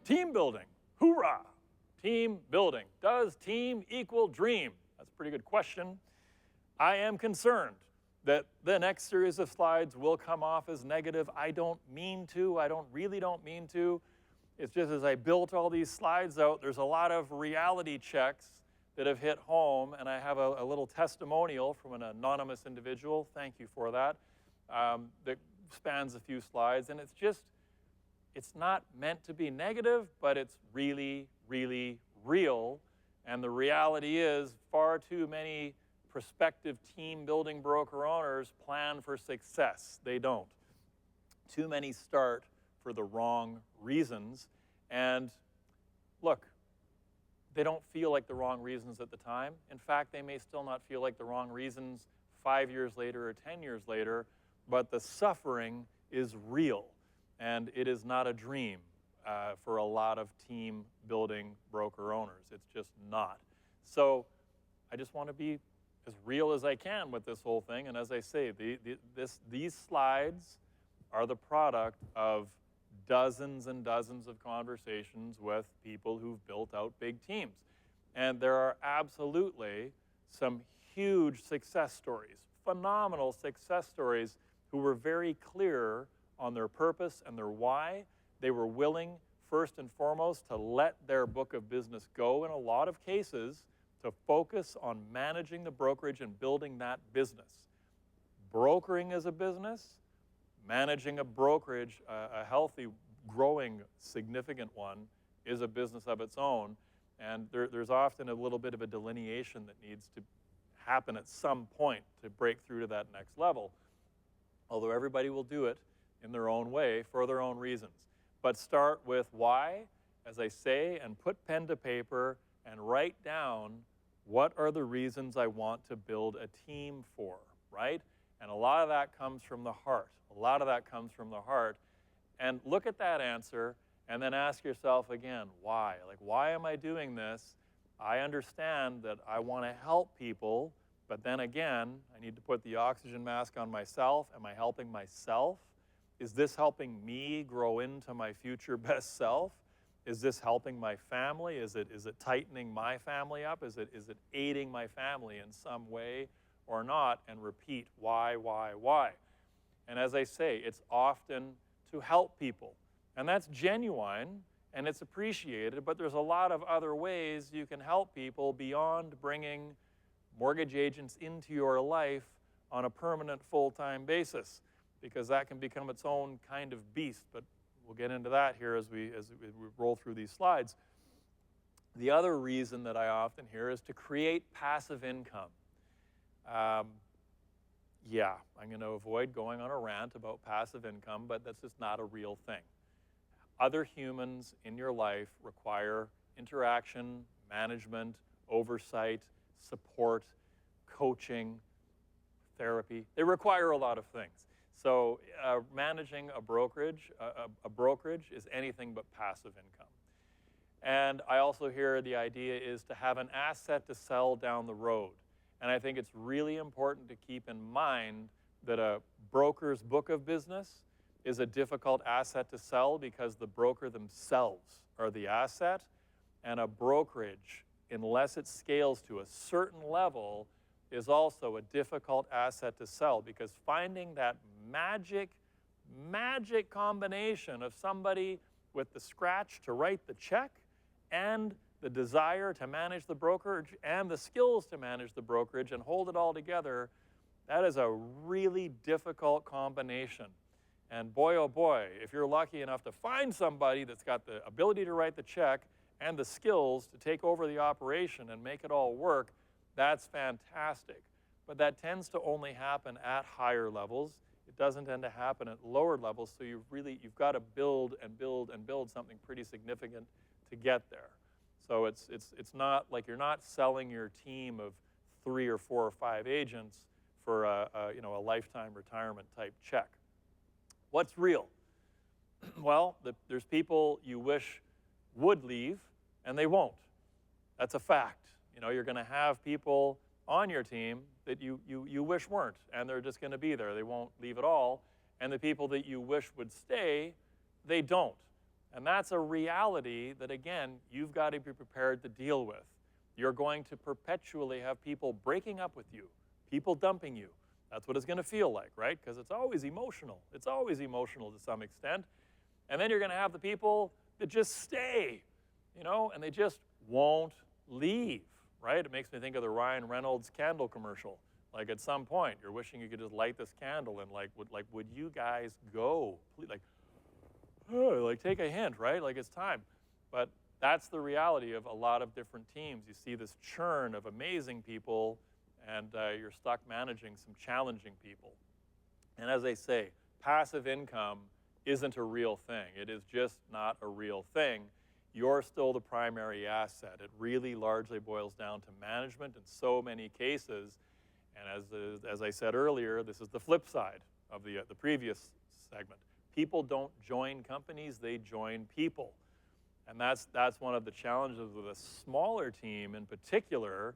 Team building, hoorah! Team building. Does team equal dream? That's a pretty good question. I am concerned that the next series of slides will come off as negative. I don't mean to. I really don't mean to. It's just as I built all these slides out, there's a lot of reality checks that have hit home, and I have a little testimonial from an anonymous individual, thank you for that, that spans a few slides, and it's not meant to be negative, but it's really, really real, and the reality is far too many prospective team building broker owners plan for success. They don't. Too many start for the wrong reasons, and look, they don't feel like the wrong reasons at the time. In fact, they may still not feel like the wrong reasons 5 years later or 10 years later, but the suffering is real, and it is not a dream for a lot of team building broker owners. It's just not. So I just want to be as real as I can with this whole thing, and as I say, these slides are the product of dozens and dozens of conversations with people who've built out big teams. And there are absolutely some huge success stories, phenomenal success stories, who were very clear on their purpose and their why. They were willing, first and foremost, to let their book of business go in a lot of cases to focus on managing the brokerage and building that business. Brokering is a business. Managing a brokerage, a healthy, growing, significant one, is a business of its own. And there's often a little bit of a delineation that needs to happen at some point to break through to that next level. Although everybody will do it in their own way for their own reasons. But start with why, as I say, and put pen to paper and write down what are the reasons I want to build a team for, right? And a lot of that comes from the heart. A lot of that comes from the heart. And look at that answer and then ask yourself again, why? Like, why am I doing this? I understand that I want to help people, but then again, I need to put the oxygen mask on myself. Am I helping myself? Is this helping me grow into my future best self? Is this helping my family? Is it tightening my family up? Is it aiding my family in some way or not? And repeat, why? And as I say, it's often to help people. And that's genuine, and it's appreciated, but there's a lot of other ways you can help people beyond bringing mortgage agents into your life on a permanent full-time basis, because that can become its own kind of beast. But we'll get into that here as we roll through these slides. The other reason that I often hear is to create passive income. Yeah, I'm going to avoid going on a rant about passive income, but that's just not a real thing. Other humans in your life require interaction, management, oversight, support, coaching, therapy. They require a lot of things. So managing a brokerage is anything but passive income. And I also hear the idea is to have an asset to sell down the road. And I think it's really important to keep in mind that a broker's book of business is a difficult asset to sell because the broker themselves are the asset, and a brokerage, unless it scales to a certain level, is also a difficult asset to sell, because finding that magic combination of somebody with the scratch to write the check and the desire to manage the brokerage and the skills to manage the brokerage and hold it all together, that is a really difficult combination. And boy, oh boy, if you're lucky enough to find somebody that's got the ability to write the check and the skills to take over the operation and make it all work, that's fantastic. But that tends to only happen at higher levels. It doesn't tend to happen at lower levels, so you've got to build and build and build something pretty significant to get there. So it's not like you're not selling your team of 3 or 4 or 5 agents for a lifetime retirement type check. What's real? Well, there's people you wish would leave, and they won't. That's a fact. You know, you're going to have people on your team that you wish weren't, and they're just going to be there. They won't leave at all. And the people that you wish would stay, they don't. And that's a reality that, again, you've got to be prepared to deal with. You're going to perpetually have people breaking up with you, people dumping you. That's what it's going to feel like, right? Because it's always emotional. It's always emotional to some extent. And then you're going to have the people that just stay, you know, and they just won't leave, right? It makes me think of the Ryan Reynolds candle commercial. Like at some point, you're wishing you could just light this candle and would you guys go? Please, like take a hint, right? Like it's time. But that's the reality of a lot of different teams. You see this churn of amazing people, and you're stuck managing some challenging people. And as I say, passive income isn't a real thing. It is just not a real thing. You're still the primary asset. It really largely boils down to management in so many cases. And as I said earlier, this is the flip side of the previous segment. People don't join companies, they join people. And that's one of the challenges with a smaller team in particular.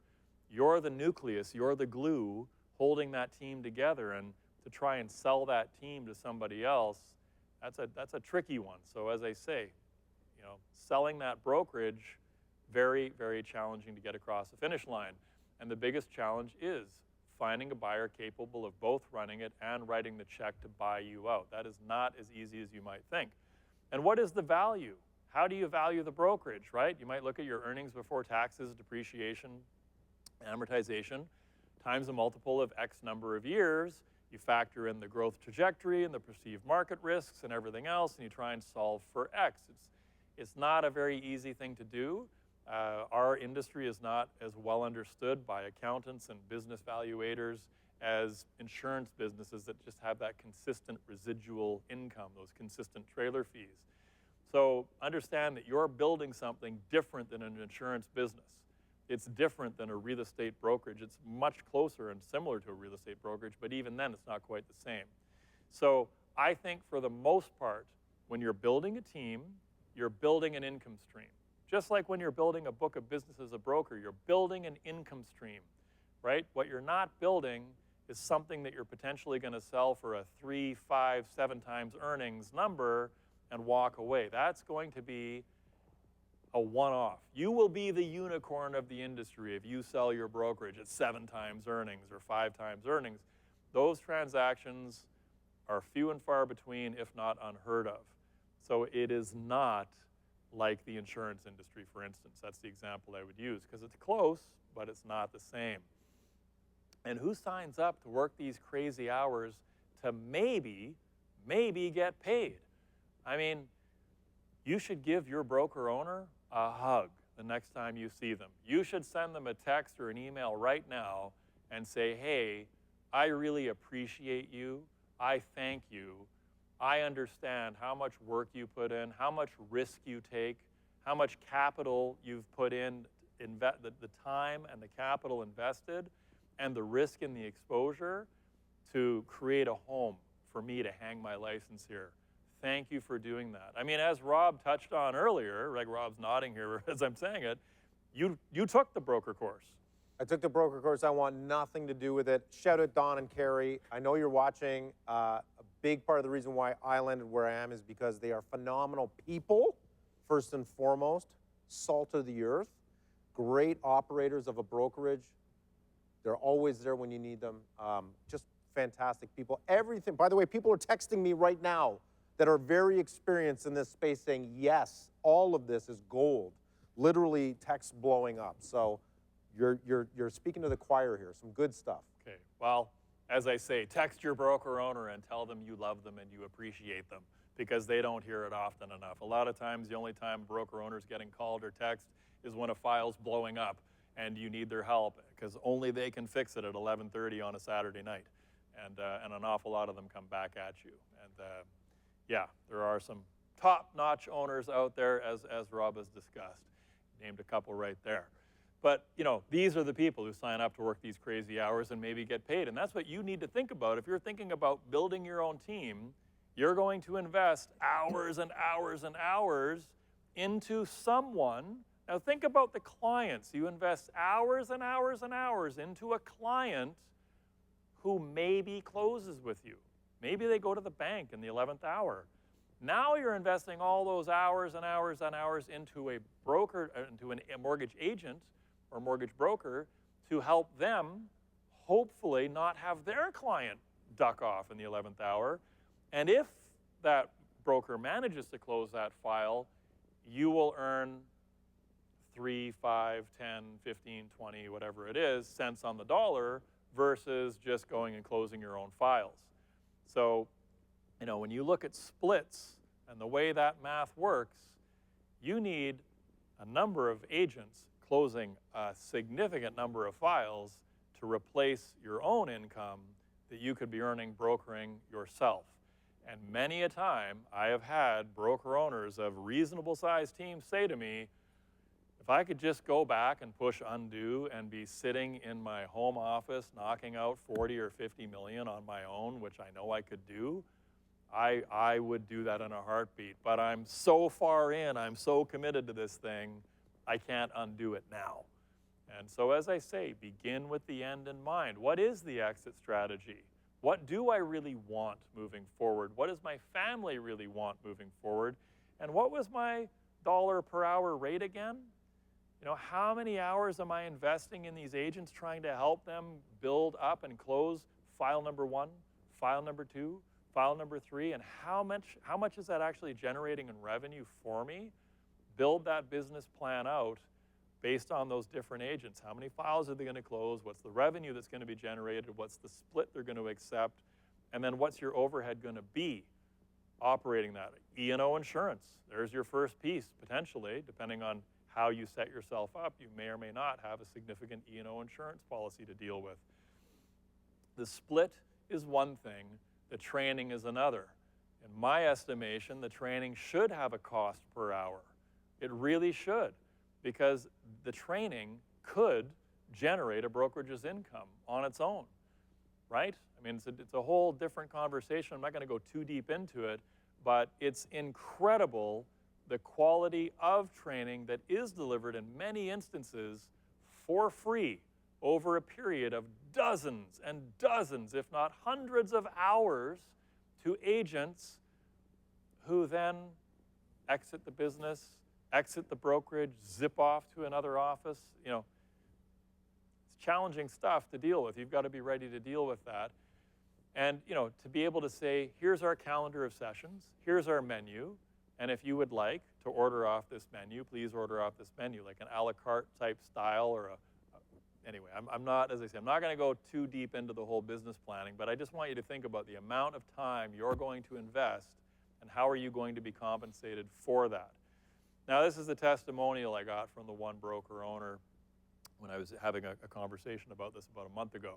You're the nucleus, you're the glue holding that team together, and to try and sell that team to somebody else, that's a tricky one. So as I say, you know, selling that brokerage, very, very challenging to get across the finish line. And the biggest challenge is finding a buyer capable of both running it and writing the check to buy you out. That is not as easy as you might think. And what is the value? How do you value the brokerage, right? You might look at your earnings before taxes, depreciation, amortization, times a multiple of X number of years. You factor in the growth trajectory and the perceived market risks and everything else, and you try and solve for X. It's not a very easy thing to do. Our industry is not as well understood by accountants and business valuators as insurance businesses that just have that consistent residual income, those consistent trailer fees. So understand that you're building something different than an insurance business. It's different than a real estate brokerage. It's much closer and similar to a real estate brokerage, but even then it's not quite the same. So I think for the most part, when you're building a team, you're building an income stream. Just like when you're building a book of business as a broker, you're building an income stream, right? What you're not building is something that you're potentially going to sell for a 3, 5, 7 times earnings number and walk away. That's going to be a one-off. You will be the unicorn of the industry if you sell your brokerage at 7 times earnings or 5 times earnings. Those transactions are few and far between, if not unheard of. So it is not like the insurance industry, for instance. That's the example I would use, because it's close, but it's not the same. And who signs up to work these crazy hours to maybe get paid? I mean, you should give your broker owner a hug the next time you see them. You should send them a text or an email right now and say, hey, I really appreciate you. I thank you. I understand how much work you put in, how much risk you take, how much capital you've put in, the time and the capital invested, and the risk and the exposure to create a home for me to hang my license here. Thank you for doing that. I mean, as Rob touched on earlier, like Rob's nodding here as I'm saying it, you took the broker course. I took the broker course. I want nothing to do with it. Shout out Don and Carrie. I know you're watching. A big part of the reason why I landed where I am is because they are phenomenal people, first and foremost, salt of the earth, great operators of a brokerage. They're always there when you need them. Just fantastic people. Everything. By the way, people are texting me right now that are very experienced in this space saying, yes, all of this is gold. Literally texts blowing up. So you're speaking to the choir here. Some good stuff. Okay. Well, as I say, text your broker owner and tell them you love them and you appreciate them, because they don't hear it often enough. A lot of times, the only time broker owner's getting called or text is when a file's blowing up and you need their help, because only they can fix it at 11:30 on a Saturday night. And an awful lot of them come back at you. And yeah, there are some top-notch owners out there, as Rob has discussed. Named a couple right there. But, you know, these are the people who sign up to work these crazy hours and maybe get paid. And that's what you need to think about. If you're thinking about building your own team, you're going to invest hours and hours and hours into someone. Now think about the clients. You invest hours and hours and hours into a client who maybe closes with you. Maybe they go to the bank in the 11th hour. Now you're investing all those hours and hours and hours into a broker, a mortgage agent or mortgage broker to help them hopefully not have their client duck off in the 11th hour. And if that broker manages to close that file, you will earn 3, 5, 10, 15, 20, whatever it is, cents on the dollar versus just going and closing your own files. So, you know, when you look at splits and the way that math works, you need a number of agents closing a significant number of files to replace your own income that you could be earning brokering yourself. And many a time, I have had broker owners of reasonable sized teams say to me, if I could just go back and push undo and be sitting in my home office knocking out 40 or 50 million on my own, which I know I could do, I would do that in a heartbeat. But I'm so far in, I'm so committed to this thing, I can't undo it now. And so as I say, begin with the end in mind. What is the exit strategy? What do I really want moving forward? What does my family really want moving forward? And what was my dollar per hour rate again? You know, how many hours am I investing in these agents trying to help them build up and close file number 1, file number 2, file number 3, and how much is that actually generating in revenue for me? Build that business plan out based on those different agents. How many files are they going to close? What's the revenue that's going to be generated? What's the split they're going to accept? And then what's your overhead going to be operating that? E&O insurance, there's your first piece, potentially, depending on how you set yourself up. You may or may not have a significant E&O insurance policy to deal with. The split is one thing, the training is another. In my estimation, the training should have a cost per hour. It really should, because the training could generate a brokerage's income on its own, right? I mean, it's a whole different conversation. I'm not going to go too deep into it, but it's incredible the quality of training that is delivered in many instances for free over a period of dozens and dozens, if not hundreds of hours to agents who then exit the business, exit the brokerage, zip off to another office. You know, it's challenging stuff to deal with. You've got to be ready to deal with that. And, you know, to be able to say, here's our calendar of sessions, here's our menu, and if you would like to order off this menu, please order off this menu, like an a la carte type style or anyway, I'm not, as I say, I'm not going to go too deep into the whole business planning, but I just want you to think about the amount of time you're going to invest and how are you going to be compensated for that. Now, this is a testimonial I got from the one broker owner when I was having a conversation about this about a month ago.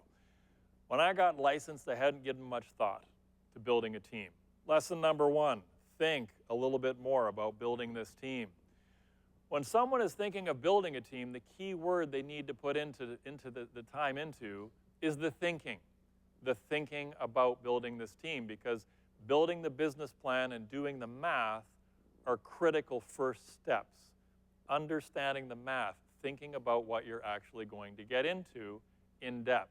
When I got licensed, I hadn't given much thought to building a team. Lesson number 1, think a little bit more about building this team. When someone is thinking of building a team, the key word they need to put into the time into is the thinking about building this team, because building the business plan and doing the math are critical first steps. Understanding the math, thinking about what you're actually going to get into in depth.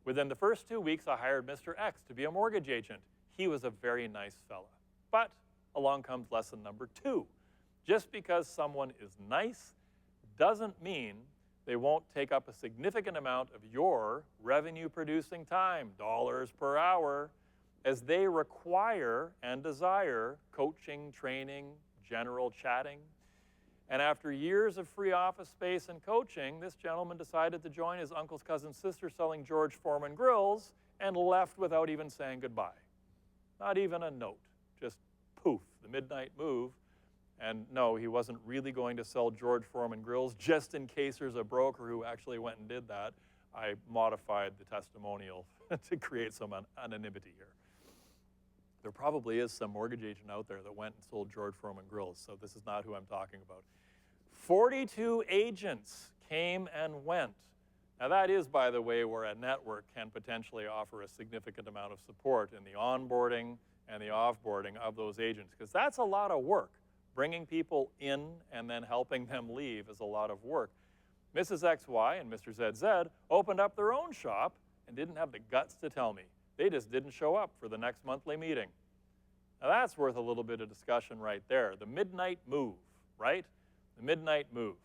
Within the first 2 weeks, I hired Mr. X to be a mortgage agent. He was a very nice fella. But along comes lesson number 2. Just because someone is nice doesn't mean they won't take up a significant amount of your revenue-producing time, dollars per hour, as they require and desire coaching, training, general chatting. And after years of free office space and coaching, this gentleman decided to join his uncle's cousin's sister selling George Foreman grills and left without even saying goodbye. Not even a note, just poof, the midnight move. And no, he wasn't really going to sell George Foreman grills, just in case there's a broker who actually went and did that. I modified the testimonial to create some anonymity here. There probably is some mortgage agent out there that went and sold George Foreman grills, so this is not who I'm talking about. 42 agents came and went. Now that is, by the way, where a network can potentially offer a significant amount of support in the onboarding and the offboarding of those agents, because that's a lot of work. Bringing people in and then helping them leave is a lot of work. Mrs. XY and Mr. ZZ opened up their own shop and didn't have the guts to tell me. They just didn't show up for the next monthly meeting. Now that's worth a little bit of discussion right there. The midnight move, right? The midnight move.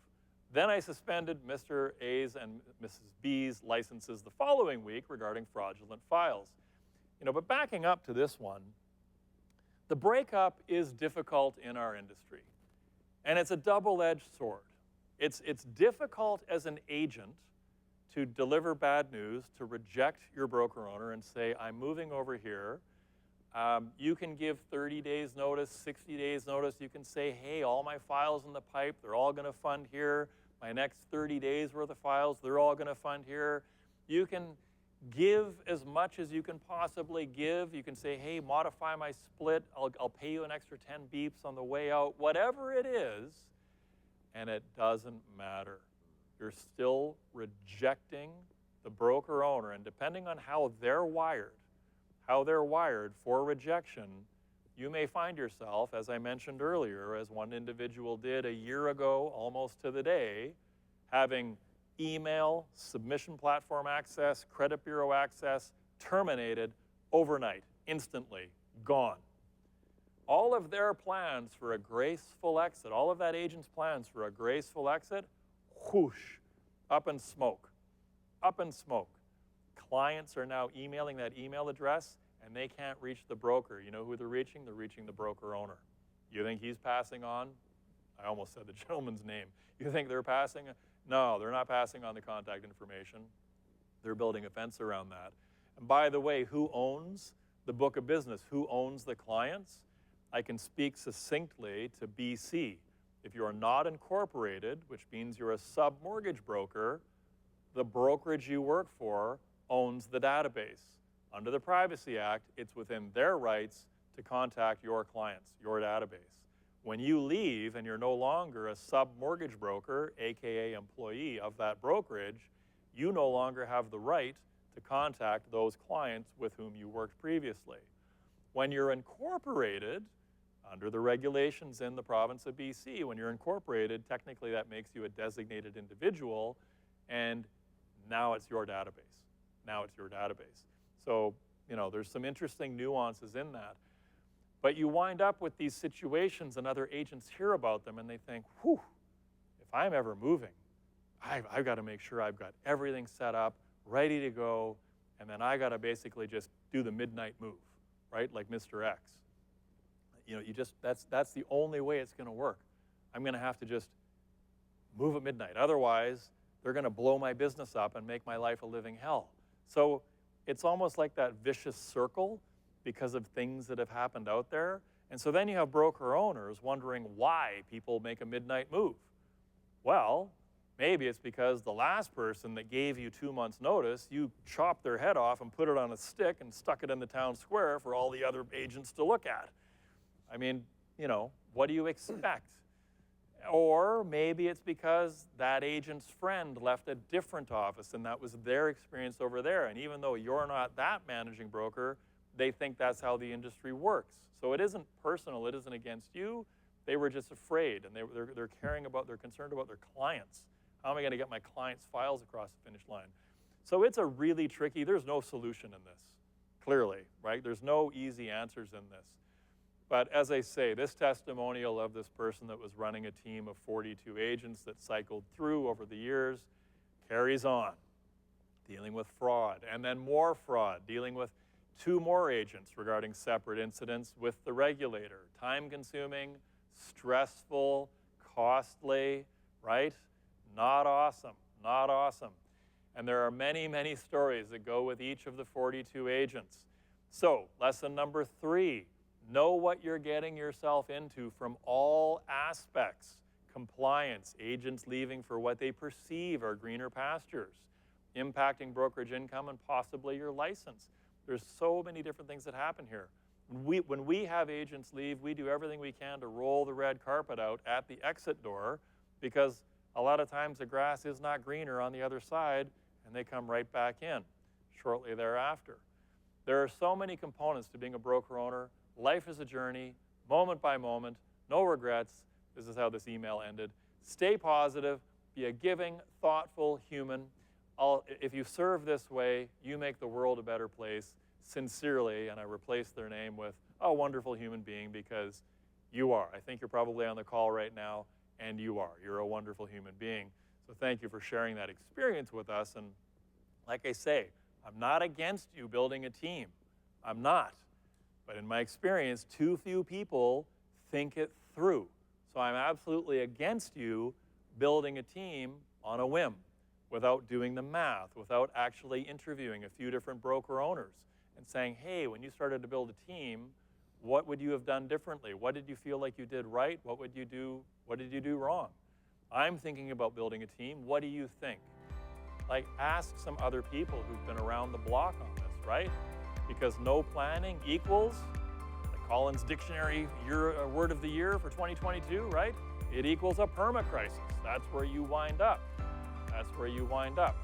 Then I suspended Mr. A's and Mrs. B's licenses the following week regarding fraudulent files. But backing up to this one, the breakup is difficult in our industry, and it's a double-edged sword. It's difficult as an agent to deliver bad news, to reject your broker owner and say, I'm moving over here. You can give 30 days notice, 60 days notice. You can say, hey, all my files in the pipe, they're all going to fund here. My next 30 days worth of files, they're all going to fund here. You can give as much as you can possibly give. You can say, hey, modify my split. I'll pay you an extra 10 beeps on the way out, whatever it is, and it doesn't matter. You're still rejecting the broker owner, and depending on how they're wired for rejection, you may find yourself, as I mentioned earlier, as one individual did a year ago, almost to the day, having email, submission platform access, credit bureau access terminated overnight, instantly, gone. All of their plans for a graceful exit, all of that agent's plans for a graceful exit, whoosh, up in smoke, up in smoke. Clients are now emailing that email address, and they can't reach the broker. You know who they're reaching? They're reaching the broker owner. You think he's passing on? I almost said the gentleman's name. You think they're passing? No, they're not passing on the contact information. They're building a fence around that. And by the way, who owns the book of business? Who owns the clients? I can speak succinctly to BC. If you are not incorporated, which means you're a sub-mortgage broker, the brokerage you work for owns the database. Under the Privacy Act, it's within their rights to contact your clients, your database. When you leave and you're no longer a sub-mortgage broker, AKA employee of that brokerage, you no longer have the right to contact those clients with whom you worked previously. When you're incorporated, under the regulations in the province of BC, when you're incorporated, technically that makes you a designated individual, and now it's your database. Now it's your database. So, there's some interesting nuances in that. But you wind up with these situations and other agents hear about them and they think, whew, if I'm ever moving, I've got to make sure I've got everything set up, ready to go, and then I got to basically just do the midnight move, right? Like Mr. X. That's the only way it's going to work. I'm going to have to just move at midnight. Otherwise, they're going to blow my business up and make my life a living hell. So it's almost like that vicious circle because of things that have happened out there. And so then you have broker owners wondering why people make a midnight move. Well, maybe it's because the last person that gave you 2 months' notice, you chopped their head off and put it on a stick and stuck it in the town square for all the other agents to look at. I mean, what do you expect? Or maybe it's because that agent's friend left a different office and that was their experience over there. And even though you're not that managing broker, they think that's how the industry works. So it isn't personal, it isn't against you. They were just afraid, and they're concerned about their clients. How am I going to get my clients' files across the finish line? So it's a really tricky, there's no solution in this, clearly, right? There's no easy answers in this. But as I say, this testimonial of this person that was running a team of 42 agents that cycled through over the years carries on, dealing with fraud, and then more fraud, dealing with 2 more agents regarding separate incidents with the regulator. Time-consuming, stressful, costly, right? Not awesome, not awesome. And there are many, many stories that go with each of the 42 agents. So, lesson number 3, know what you're getting yourself into from all aspects. Compliance, agents leaving for what they perceive are greener pastures, impacting brokerage income and possibly your license. There's so many different things that happen here. When we have agents leave, we do everything we can to roll the red carpet out at the exit door because a lot of times the grass is not greener on the other side and they come right back in shortly thereafter. There are so many components to being a broker owner. Life is a journey, moment by moment, no regrets. This is how this email ended. Stay positive, be a giving, thoughtful human. If you serve this way, you make the world a better place. Sincerely, and I replace their name with a wonderful human being, because you are. I think you're probably on the call right now, and you are. You're a wonderful human being. So thank you for sharing that experience with us. And like I say, I'm not against you building a team. I'm not. But in my experience, too few people think it through. So I'm absolutely against you building a team on a whim, without doing the math, without actually interviewing a few different broker owners and saying, hey, when you started to build a team, what would you have done differently? What did you feel like you did right? What did you do wrong? I'm thinking about building a team. What do you think? Like, ask some other people who've been around the block on this, right? Because no planning equals, the Collins Dictionary word of the year for 2022, right? It equals a perma-crisis. That's where you wind up. That's where you wind up.